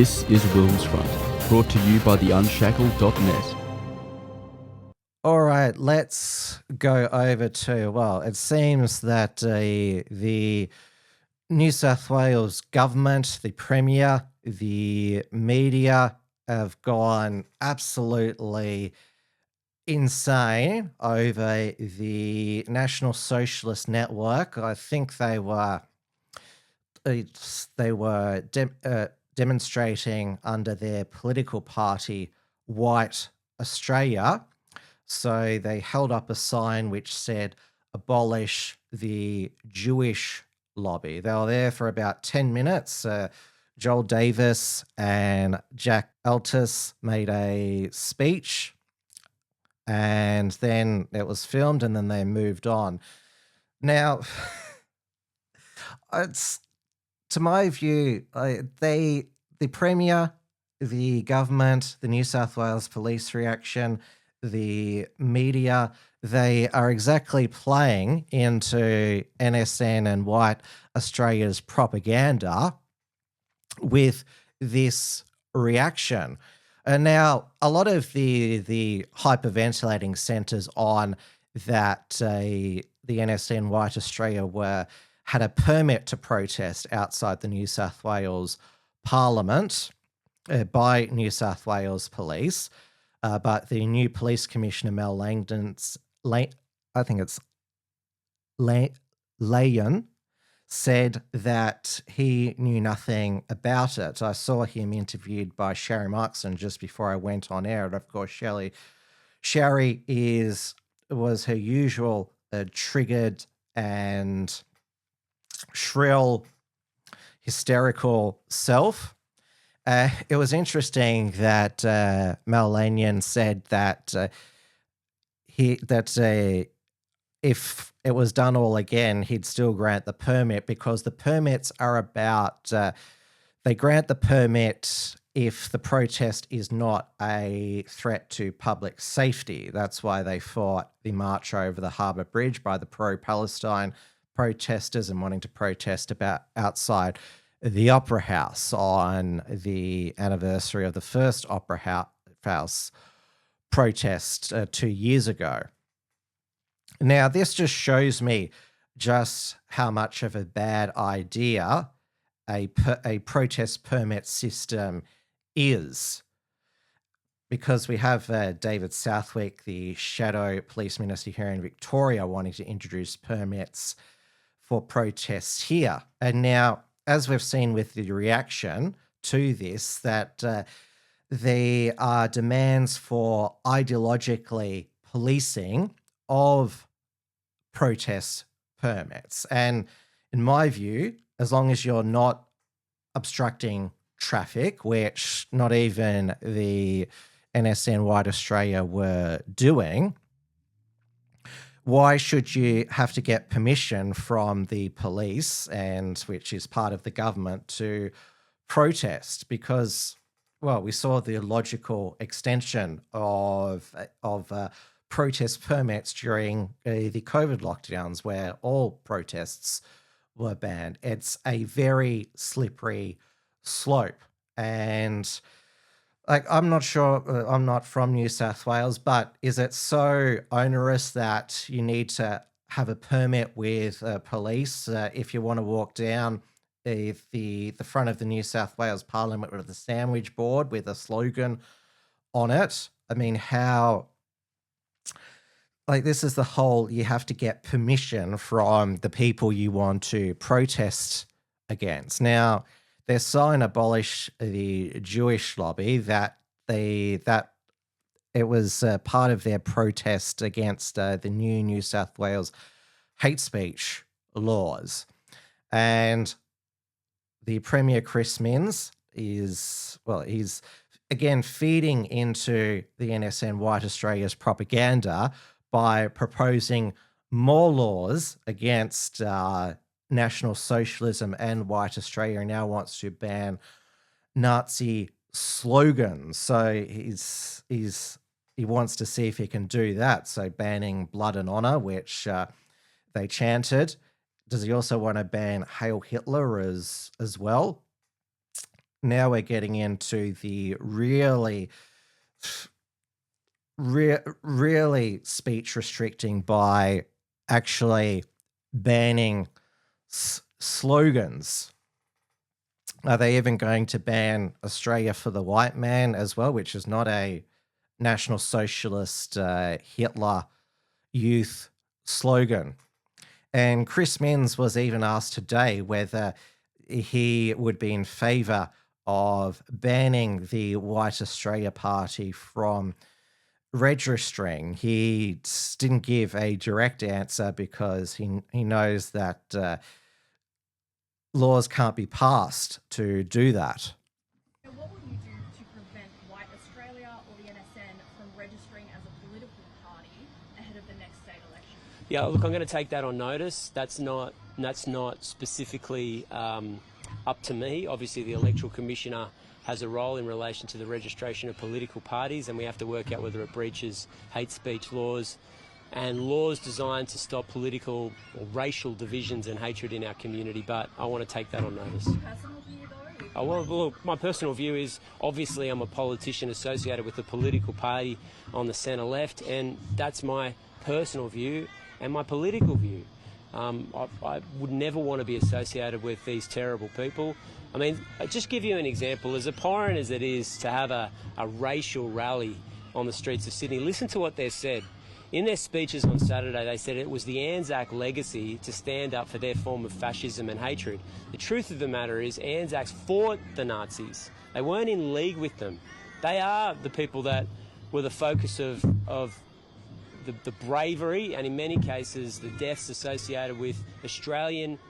This is Will's Front, brought to you by the Unshackled.net. All right, let's go over to, well, it seems that the New South Wales government, the Premier, the media have gone absolutely insane over the National Socialist Network. I think they were demonstrating under their political party, White Australia. So they held up a sign which said, "Abolish the Jewish Lobby." They were there for about 10 minutes. Joel Davis and Jack Altus made a speech, and then it was filmed, and then they moved on. Now, it's, to my view, the Premier, the government, the New South Wales Police reaction, the media, they are exactly playing into NSN and White Australia's propaganda with this reaction. And now a lot of the hyperventilating centres on that the NSN White Australia had a permit to protest outside the New South Wales Parliament by New South Wales Police. But the new Police Commissioner, Mel Langdon's, I think it's Layan, said that he knew nothing about it. I saw him interviewed by Sherry Markson just before I went on air. And of course, Sherry was her usual triggered and shrill, hysterical self. It was interesting that Mel Lanyon said that if it was done all again, he'd still grant the permit, because the permits are about they grant the permit if the protest is not a threat to public safety. That's why they fought the march over the Harbour Bridge by the pro-Palestine protesters and wanting to protest about outside the Opera House on the anniversary of the first Opera House protest 2 years ago. Now, this just shows me just how much of a bad idea a protest permit system is, because we have David Southwick, the shadow police minister here in Victoria, wanting to introduce permits for protests here. And now, as we've seen with the reaction to this, that there are demands for ideologically policing of protest permits. And in my view, as long as you're not obstructing traffic, which not even the NSN White Australia were doing, why should you have to get permission from the police, and which is part of the government, to protest? Because, well, we saw the logical extension of protest permits during the COVID lockdowns, where all protests were banned. It's a very slippery slope. And I'm not sure, I'm not from New South Wales, but is it so onerous that you need to have a permit with police if you want to walk down the front of the New South Wales Parliament with a sandwich board with a slogan on it? I mean, how... this is the whole, you have to get permission from the people you want to protest against. Now, their sign, "Abolish the Jewish Lobby," that it was part of their protest against the new New South Wales hate speech laws. And the Premier, Chris Minns, he's again feeding into the NSN White Australia's propaganda by proposing more laws against National Socialism, and White Australia now wants to ban Nazi slogans. So he wants to see if he can do that. So banning blood and honor, which they chanted. Does he also want to ban Hail Hitler as well? now we're getting into the really speech restricting by actually banning slogans. Are they even going to ban Australia for the white man as well, which is not a National Socialist Hitler youth slogan? And Chris Minns was even asked today whether he would be in favour of banning the White Australia Party from registering. He didn't give a direct answer because he knows that laws can't be passed to do that. What will you do to prevent White Australia or the NSN from registering as a political party ahead of the next state election? Yeah, look, I'm going to take that on notice. That's not specifically up to me. Obviously, the Electoral Commissioner has a role in relation to the registration of political parties, and we have to work out whether it breaches hate speech laws and laws designed to stop political or racial divisions and hatred in our community. But I want to take that on notice. Personal view, though? Oh, well, look, my personal view is obviously I'm a politician associated with a political party on the centre left, and that's my personal view and my political view. I would never want to be associated with these terrible people. I mean, I'll just give you an example. As abhorrent as it is to have a racial rally on the streets of Sydney, listen to what they said. In their speeches on Saturday, they said it was the Anzac legacy to stand up for their form of fascism and hatred. The truth of the matter is Anzacs fought the Nazis. They weren't in league with them. They are the people that were the focus of the bravery and, in many cases, the deaths associated with Australian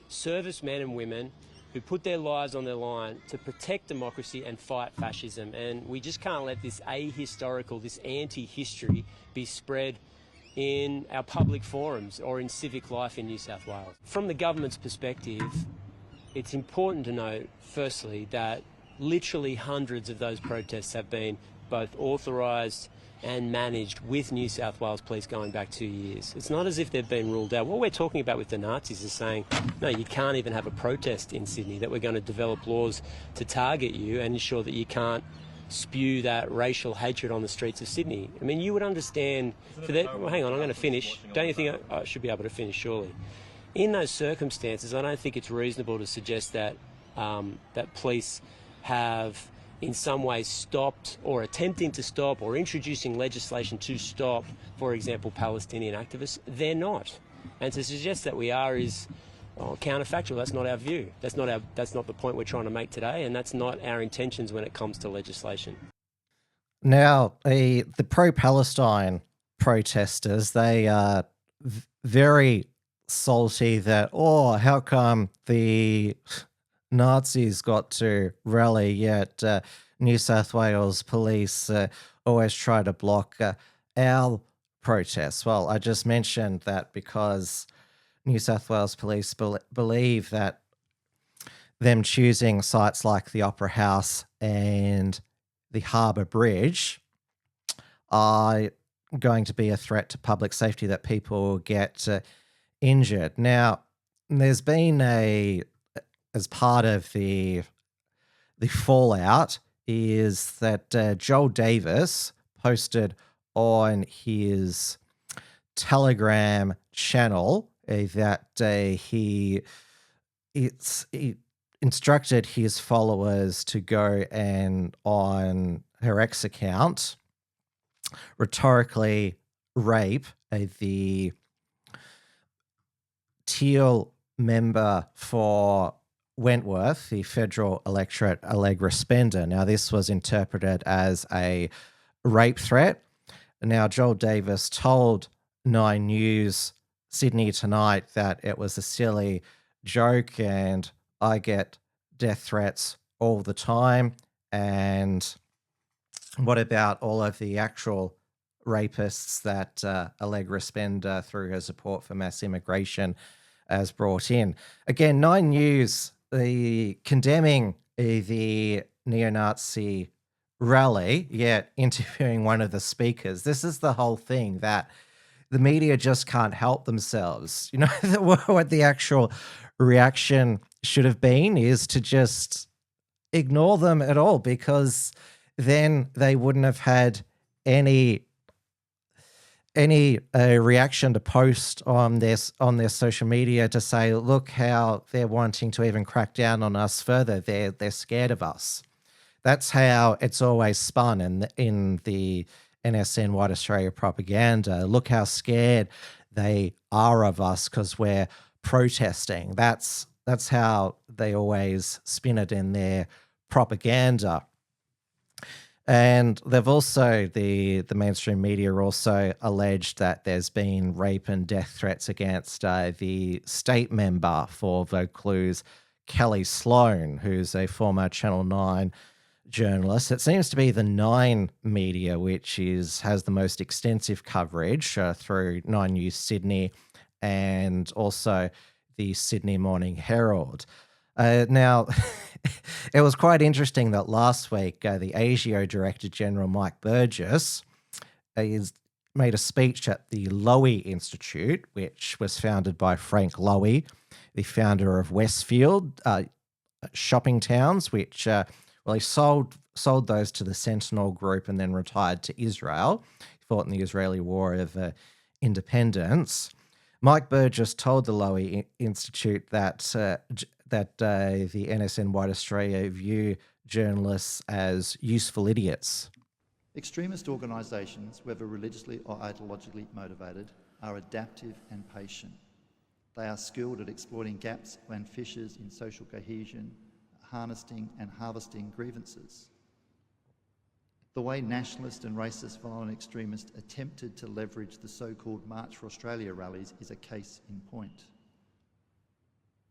servicemen and women who put their lives on the line to protect democracy and fight fascism. And we just can't let this ahistorical, this anti-history be spread in our public forums or in civic life in New South Wales. From the government's perspective, it's important to note, firstly, that literally hundreds of those protests have been both authorised and managed with New South Wales Police going back 2 years. It's not as if they've been ruled out. What we're talking about with the Nazis is saying, no, you can't even have a protest in Sydney, that we're going to develop laws to target you and ensure that you can't spew that racial hatred on the streets of Sydney. I mean, you would understand for that. Well, hang on, I'm going to finish. Don't you think I should be able to finish, surely? In those circumstances, I don't think it's reasonable to suggest that that police have in some ways stopped or attempting to stop or introducing legislation to stop, for example, Palestinian activists. They're not. And to suggest that we are is counterfactual. That's not our view. That's not the point we're trying to make today, and that's not our intentions when it comes to legislation. Now, the pro-Palestine protesters, they are very salty that, how come the Nazis got to rally, yet New South Wales police always try to block our protests. Well, I just mentioned that because New South Wales police believe that them choosing sites like the Opera House and the Harbour Bridge are going to be a threat to public safety, that people will get injured. Now, there's been as part of the fallout is that Joel Davis posted on his Telegram channel that he instructed his followers to go and on her X account rhetorically rape the Teal member for Wentworth, the federal electorate Allegra Spender. Now, this was interpreted as a rape threat. Now, Joel Davis told 9 News Sydney Tonight that it was a silly joke and I get death threats all the time. And what about all of the actual rapists that Allegra Spender, through her support for mass immigration, has brought in? Again, 9 News condemning the neo-Nazi rally, yet interviewing one of the speakers. This is the whole thing, that the media just can't help themselves. You know, what the actual reaction should have been is to just ignore them at all, because then they wouldn't have had any reaction to post on their social media to say, look how they're wanting to even crack down on us further. They're scared of us. That's how it's always spun in the NSN White Australia propaganda. Look how scared they are of us because we're protesting. That's how they always spin it in their propaganda. And they've also, the mainstream media also alleged that there's been rape and death threats against the state member for Vaucluse, Kelly Sloan, who's a former Channel 9 journalist. It seems to be the Nine media which has the most extensive coverage through 9 News Sydney and also the Sydney Morning Herald. Now, it was quite interesting that last week the ASIO Director General Mike Burgess made a speech at the Lowy Institute, which was founded by Frank Lowy, the founder of Westfield Shopping Towns, which he sold those to the Sentinel Group and then retired to Israel. He fought in the Israeli War of Independence. Mike Burgess told the Lowy Institute that the NSN White Australia view journalists as useful idiots. Extremist organisations, whether religiously or ideologically motivated, are adaptive and patient. They are skilled at exploiting gaps and fissures in social cohesion, harnessing and harvesting grievances. The way nationalist and racist violent extremists attempted to leverage the so-called March for Australia rallies is a case in point.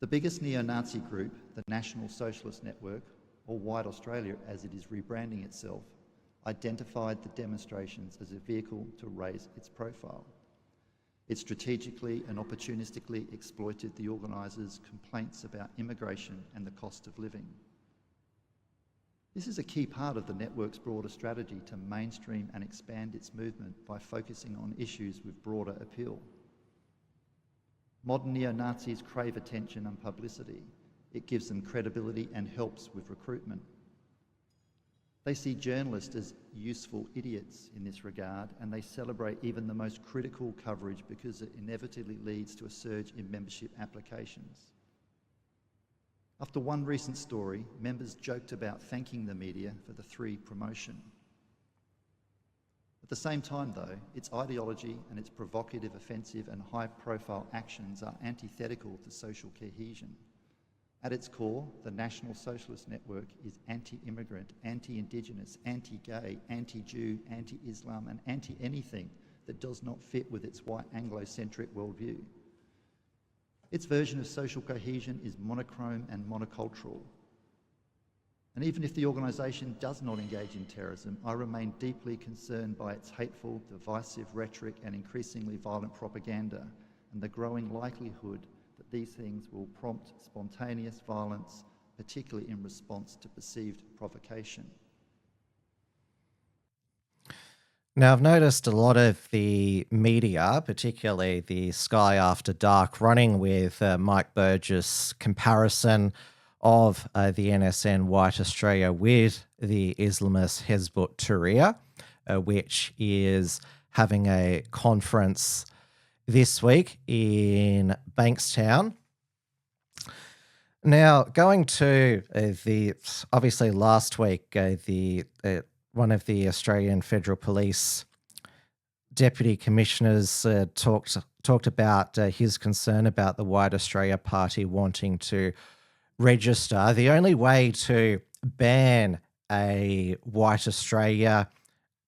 The biggest neo-Nazi group, the National Socialist Network, or White Australia as it is rebranding itself, identified the demonstrations as a vehicle to raise its profile. It strategically and opportunistically exploited the organisers' complaints about immigration and the cost of living. This is a key part of the network's broader strategy to mainstream and expand its movement by focusing on issues with broader appeal. Modern neo-Nazis crave attention and publicity. It gives them credibility and helps with recruitment. They see journalists as useful idiots in this regard, and they celebrate even the most critical coverage because it inevitably leads to a surge in membership applications. After one recent story, members joked about thanking the media for the free promotion. At the same time, though, its ideology and its provocative, offensive and high-profile actions are antithetical to social cohesion. At its core, the National Socialist Network is anti-immigrant, anti-Indigenous, anti-gay, anti-Jew, anti-Islam and anti-anything that does not fit with its white Anglo-centric worldview. Its version of social cohesion is monochrome and monocultural. And even if the organisation does not engage in terrorism, I remain deeply concerned by its hateful, divisive rhetoric and increasingly violent propaganda and the growing likelihood that these things will prompt spontaneous violence, particularly in response to perceived provocation. Now, I've noticed a lot of the media, particularly the Sky After Dark, running with Mike Burgess' comparison of the NSN White Australia with the Islamist Hezbollah Tahrir, which is having a conference this week in Bankstown. Now, going to obviously last week, one of the Australian Federal Police Deputy Commissioners talked about his concern about the White Australia Party wanting to register. The only way to ban a White Australia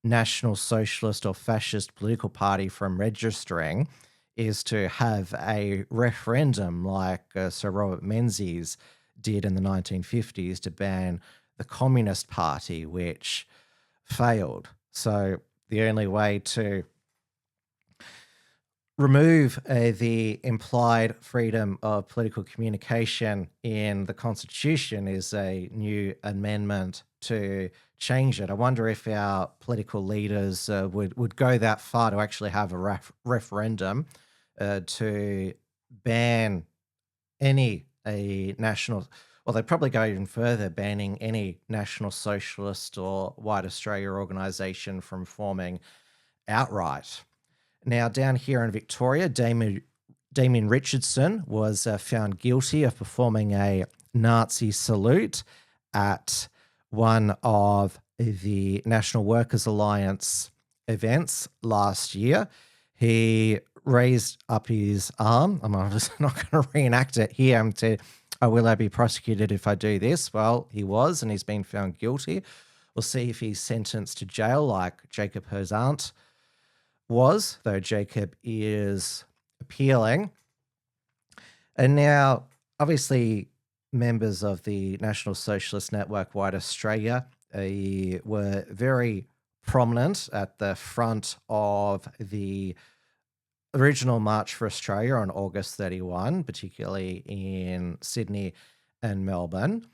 National Socialist or Fascist political party from registering is to have a referendum like Sir Robert Menzies did in the 1950s to ban the Communist Party, which failed. So the only way to remove the implied freedom of political communication in the Constitution is a new amendment to change it. I wonder if our political leaders would go that far to actually have a referendum to ban any well, they'd probably go even further, banning any National Socialist or White Australia organisation from forming outright. Now, down here in Victoria, Damien Richardson was found guilty of performing a Nazi salute at one of the National Workers' Alliance events last year. He raised up his arm. I'm just not going to reenact it here and say, oh, will I be prosecuted if I do this? Well, he was, and he's been found guilty. We'll see if he's sentenced to jail like Jacob Herzant was, though Jacob is appealing. And now, obviously, members of the National Socialist Network, White Australia, were very prominent at the front of the original March for Australia on August 31, particularly in Sydney and Melbourne.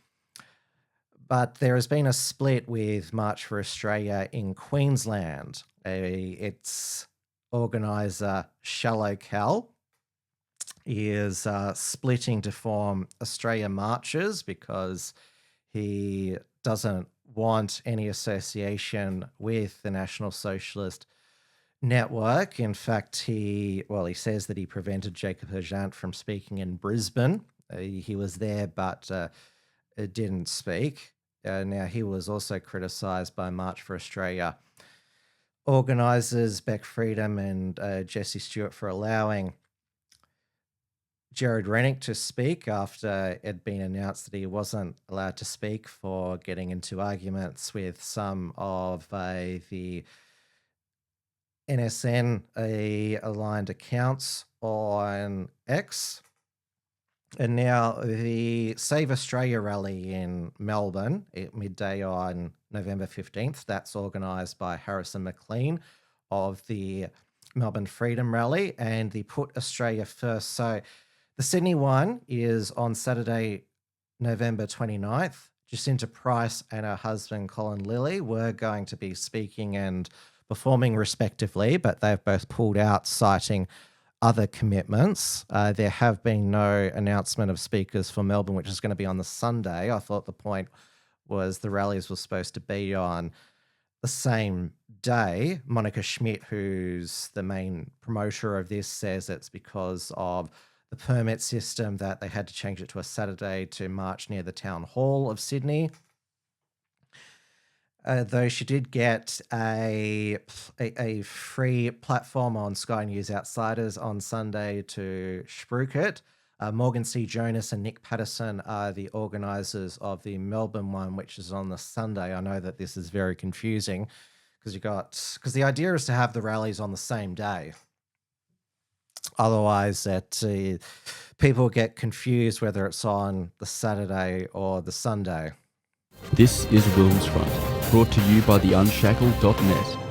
But there has been a split with March for Australia in Queensland. Its organiser, Shallow Cal, is splitting to form Australia Marches because he doesn't want any association with the National Socialist Network. In fact, he says that he prevented Jacob Herzant from speaking in Brisbane. He was there, but didn't speak. Now, he was also criticised by March for Australia organisers Beck Freedom and Jesse Stewart for allowing Jared Rennick to speak after it had been announced that he wasn't allowed to speak for getting into arguments with some of the NSN aligned accounts on X. And now the Save Australia rally in Melbourne at midday on November 15th, that's organised by Harrison McLean of the Melbourne Freedom Rally, and the Put Australia First. So the Sydney one is on Saturday, November 29th. Jacinta Price and her husband, Colin Lilly, were going to be speaking and performing respectively, but they've both pulled out, citing other commitments. There have been no announcement of speakers for Melbourne, which is going to be on the Sunday. I thought the point was the rallies were supposed to be on the same day. Monica Schmidt, who's the main promoter of this, says it's because of the permit system that they had to change it to a Saturday to march near the Town Hall of Sydney. Though she did get a free platform on Sky News Outsiders on Sunday to spruik it. Morgan C. Jonas and Nick Patterson are the organisers of the Melbourne one, which is on the Sunday. I know that this is very confusing because the idea is to have the rallies on the same day. Otherwise, people get confused whether it's on the Saturday or the Sunday. This is Will's Front, brought to you by the Unshackled.net.